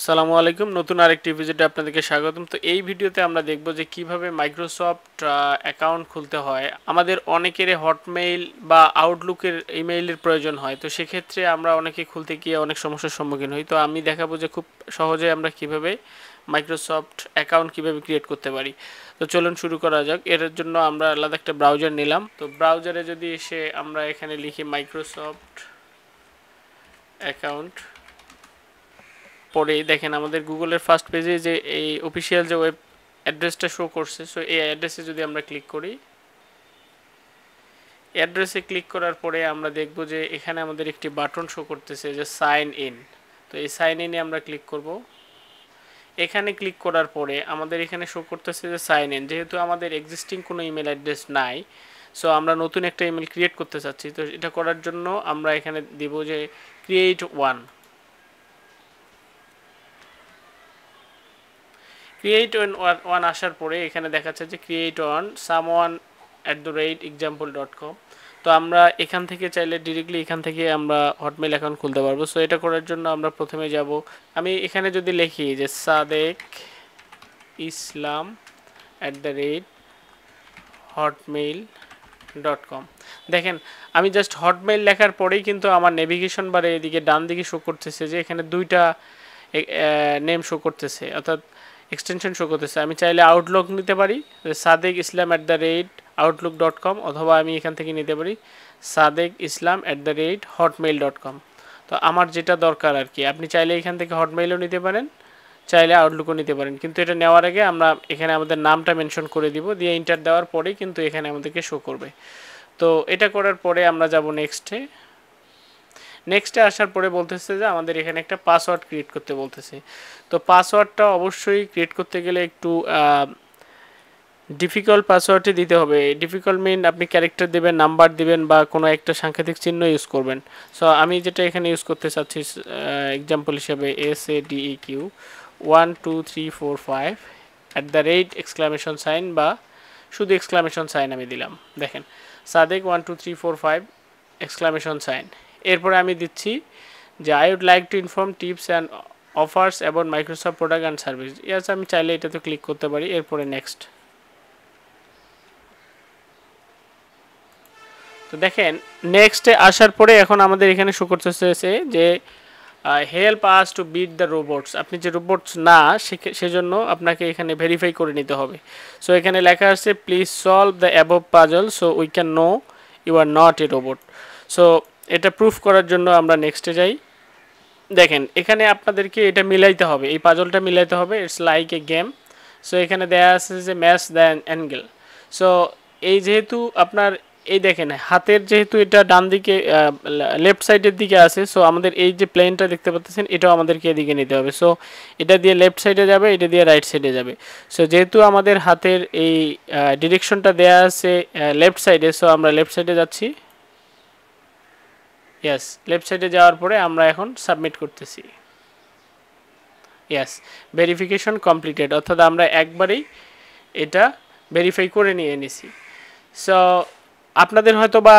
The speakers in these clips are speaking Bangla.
আসসালামু আলাইকুম, নতুন আরেকটি ভিডিওতে আপনাদেরকে স্বাগতম। তো এই ভিডিওতে আমরা দেখব যে কিভাবে মাইক্রোসফট অ্যাকাউন্ট খুলতে হয়। আমাদের অনেকেরই হটমেইল বা আউটলুকের ইমেইলের প্রয়োজন হয়, তো সেক্ষেত্রে আমরা অনেকে খুলতে গিয়ে অনেক সমস্যার সম্মুখীন হই। তো আমি দেখাবো যে খুব সহজে আমরা কিভাবে মাইক্রোসফট অ্যাকাউন্ট কিভাবে ক্রিয়েট করতে পারি। তো চলুন শুরু করা যাক। এর জন্য আমরা আলাদা একটা ব্রাউজার নিলাম। তো ব্রাউজারে যদি এসে আমরা এখানে লিখি মাইক্রোসফট অ্যাকাউন্ট, পরে দেখেন আমাদের গুগলের ফার্স্ট পেজে যে এই অফিসিয়াল যে ওয়েব অ্যাড্রেসটা শো করছে, সো এই অ্যাড্রেসে যদি আমরা ক্লিক করি, অ্যাড্রেসে ক্লিক করার পরে আমরা দেখব যে এখানে আমাদের একটি বাটন শো করতেছে যে সাইন ইন। তো এই সাইন ইনে আমরা ক্লিক করব। এখানে ক্লিক করার পরে আমাদের এখানে শো করতেছে যে সাইন ইন। যেহেতু আমাদের এক্সিস্টিং কোনো ইমেল অ্যাড্রেস নাই, সো আমরা নতুন একটা ইমেল ক্রিয়েট করতে চাচ্ছি। তো এটা করার জন্য আমরা এখানে দিব যে ক্রিয়েট ওয়ান আসার পরে এখানে দেখাচ্ছে যে ক্রিয়েট অন someone@example.com। তো আমরা এখান থেকে চাইলে ডিরেক্টলি এখান থেকে আমরা হটমেইল অ্যাকাউন্ট খুলতে পারবো। সো এটা করার জন্য আমরা প্রথমে যাব, আমি এখানে যদি লিখি যে সাদেক ইসলাম @hotmail.com, দেখেন আমি জাস্ট হটমেইল লেখার পরেই কিন্তু আমার নেভিগেশন বারে এদিকে ডান দিকে শো করতেছে যে এখানে দুইটা নেম শো করতেছে, অর্থাৎ এক্সটেনশন শো করতেছে। আমি চাইলে আউটলুক নিতে পারি, সাদেক ইসলাম @outlook.com, অথবা আমি এখান থেকে নিতে পারি সাদেক ইসলাম @hotmail.com। তো আমার যেটা দরকার আর কি, আপনি চাইলে এখান থেকে হটমেইলও নিতে পারেন, চাইলে আউটলুকও নিতে পারেন। কিন্তু এটা নেওয়ার আগে আমরা এখানে আমাদের নামটা মেনশন করে দিব, দিয়ে ইন্টার দেওয়ার পরেই কিন্তু এখানে আমাদেরকে শো করবে। তো এটা করার পরে আমরা যাব নেক্সটে আসার পরে বলতেছে যে আমাদের এখানে একটা পাসওয়ার্ড ক্রিয়েট করতে বলতেছে। তো পাসওয়ার্ডটা অবশ্যই ক্রিয়েট করতে গেলে একটু ডিফিকাল্ট পাসওয়ার্ডটি দিতে হবে। ডিফিকাল্ট মিন আপনি ক্যারেক্টার দেবেন, নাম্বার দিবেন, বা কোনো একটা সাংকেতিক চিহ্ন ইউজ করবেন। সো আমি যেটা এখানে ইউজ করতে চাচ্ছি এক্সাম্পল হিসেবে SADEQ 12345 @ সাইন, বা শুধু এক্সক্লামেশন সাইন আমি দিলাম। দেখেন সাদেক 12345 সাইন। এরপরে আমি দিচ্ছি যে I would like to inform tips and offers about Microsoft product and service. Yes, আমি চাইলে এটাতে ক্লিক করতে পারি। এরপরে নেক্সট। তো দেখেন নেক্সটে আসার পরে এখন আমাদের এখানে শো করতেছে যে help us to beat the robots. আপনি যে রোবটস না, সেজন্য আপনাকে এখানে ভেরিফাই করে নিতে হবে। সো এখানে লেখা আছে please solve the above puzzle so we can know you are not a robot. So এটা প্রুফ করার জন্য আমরা নেক্সটে যাই। দেখেন এখানে আপনাদেরকে এটা মিলাইতে হবে, এই পাজলটা মিলাইতে হবে। It's like a game. So এখানে দেয়া আছে যে ম্যাচ দ্য অ্যাঙ্গেল। সো এই যেহেতু আপনার এই দেখেন হাতের যেহেতু এটা ডান দিকে লেফট সাইডের দিকে আছে, সো আমাদের এই যে প্লেনটা দেখতে পাচ্ছেন এটাও আমাদেরকে এদিকে নিতে হবে। সো এটা দিয়ে লেফট সাইডে যাবে, এটা দিয়ে রাইট সাইডে যাবে। সো যেহেতু আমাদের হাতের এই ডিরেকশনটা দেয়া আছে লেফট সাইডে, সো আমরা লেফট সাইডে যাচ্ছি। ইয়াস, লেফট সাইডে যাওয়ার পরে আমরা এখন সাবমিট করতেছি। ইয়াস, ভেরিফিকেশন কমপ্লিটেড, অর্থাৎ আমরা একবারেই এটা ভেরিফাই করে নিয়ে নিছি। সো আপনাদের হয়তো বা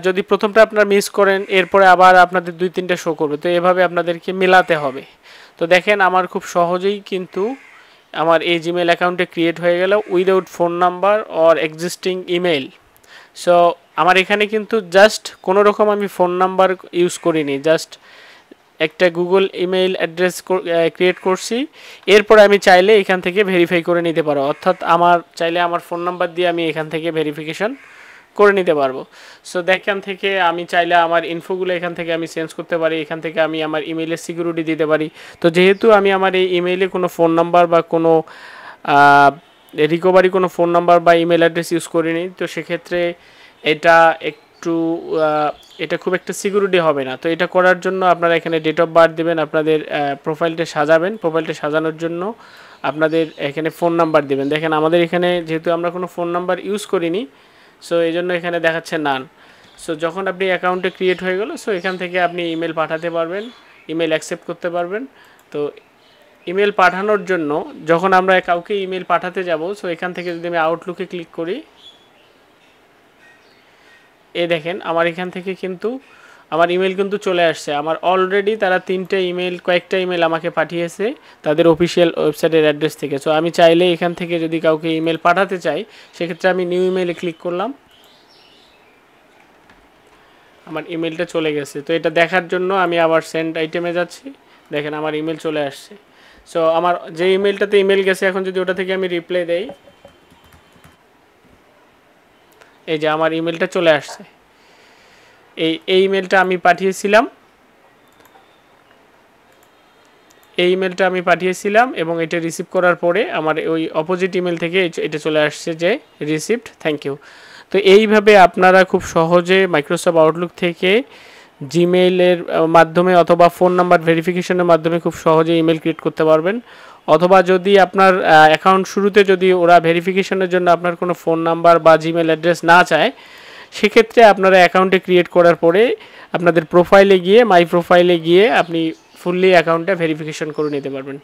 যদি প্রথমটা আপনারা মিস করেন, এরপরে আবার আপনাদের 2-3টা শো করবে। তো এভাবে আপনাদেরকে মেলাতে হবে। তো দেখেন আমার খুব সহজেই কিন্তু আমার এই জিমেল অ্যাকাউন্টে ক্রিয়েট হয়ে গেল without phone number or existing email. So আমার এখানে কিন্তু জাস্ট কোনো রকম আমি ফোন নাম্বার ইউজ করিনি, জাস্ট একটা গুগল ইমেইল অ্যাড্রেস ক্রিয়েট করছি। এরপরে আমি চাইলে এখান থেকে ভেরিফাই করে নিতে পারবো, অর্থাৎ আমার চাইলে আমার ফোন নাম্বার দিয়ে আমি এখান থেকে ভেরিফিকেশন করে নিতে পারবো। সো এখান থেকে আমি চাইলে আমার ইনফোগুলো এখান থেকে আমি চেঞ্জ করতে পারি, এখান থেকে আমি আমার ইমেইলের সিকিউরিটি দিতে পারি। তো যেহেতু আমি আমার এই ইমেইলে কোনো ফোন নাম্বার বা কোনো রিকভারি কোনো ফোন নাম্বার বা ইমেল অ্যাড্রেস ইউজ করিনি, তো সেক্ষেত্রে এটা একটু এটা খুব একটা সিকিউরিটি হবে না। তো এটা করার জন্য আপনারা এখানে ডেট অফ বার্থ দেবেন, আপনাদের প্রোফাইলটা সাজাবেন। প্রোফাইলটা সাজানোর জন্য আপনাদের এখানে ফোন নাম্বার দেবেন। দেখেন আমাদের এখানে যেহেতু আমরা কোনো ফোন নাম্বার ইউজ করিনি, সো এই জন্য এখানে দেখাচ্ছে নান। সো যখন আপনি অ্যাকাউন্টে ক্রিয়েট হয়ে গেল, সো এখান থেকে আপনি ইমেল পাঠাতে পারবেন, ইমেল অ্যাকসেপ্ট করতে পারবেন। তো ইমেল পাঠানোর জন্য যখন আমরা কাউকে ইমেল পাঠাতে যাব, সো এখান থেকে যদি আমি আউটলুকে ক্লিক করি, এই দেখেন আমার এখান থেকে কিন্তু আমার ইমেল কিন্তু চলে আসছে। আমার অলরেডি তারা কয়েকটা ইমেল আমাকে পাঠিয়েছে তাদের অফিসিয়াল ওয়েবসাইটের অ্যাড্রেস থেকে। সো আমি চাইলে এখান থেকে যদি কাউকে ইমেল পাঠাতে চাই, সেক্ষেত্রে আমি নিউ ইমেলে ক্লিক করলাম, আমার ইমেলটা চলে গেছে। তো এটা দেখার জন্য আমি আবার সেন্ড আইটেমে যাচ্ছি, দেখেন আমার ইমেল চলে আসছে। সো আমার যে ইমেলটাতে ইমেল গেছে, এখন যদি ওটা থেকে আমি রিপ্লাই দেই, এই যে আমার ইমেলটা চলে আসছে। এই ইমেলটা আমি পাঠিয়েছিলাম, এবং এটা রিসিভ করার পরে আমার ওই অপোজিট ইমেল থেকে এটা চলে আসছে যে রিসিভড, থ্যাংক ইউ। তো এইভাবে আপনারা খুব সহজে মাইক্রোসফট আউটলুক থেকে জিমেইলের মাধ্যমে অথবা ফোন নাম্বার ভেরিফিকেশনের মাধ্যমে খুব সহজে ইমেল ক্রিয়েট করতে পারবেন। অথবা যদি আপনার অ্যাকাউন্ট শুরুতে যদি ওরা ভেরিফিকেশনের জন্য আপনার কোনো ফোন নাম্বার বা জিমেল অ্যাড্রেস না চায়, সেক্ষেত্রে আপনারা অ্যাকাউন্টে ক্রিয়েট করার পরে আপনাদের প্রোফাইলে গিয়ে, মাই প্রোফাইলে গিয়ে আপনি ফুললি অ্যাকাউন্টটা ভেরিফিকেশন করে নিতে পারবেন।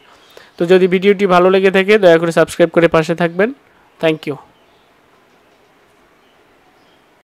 তো যদি ভিডিওটি ভালো লেগে থাকে, দয়া করে সাবস্ক্রাইব করে পাশে থাকবেন। Thank you.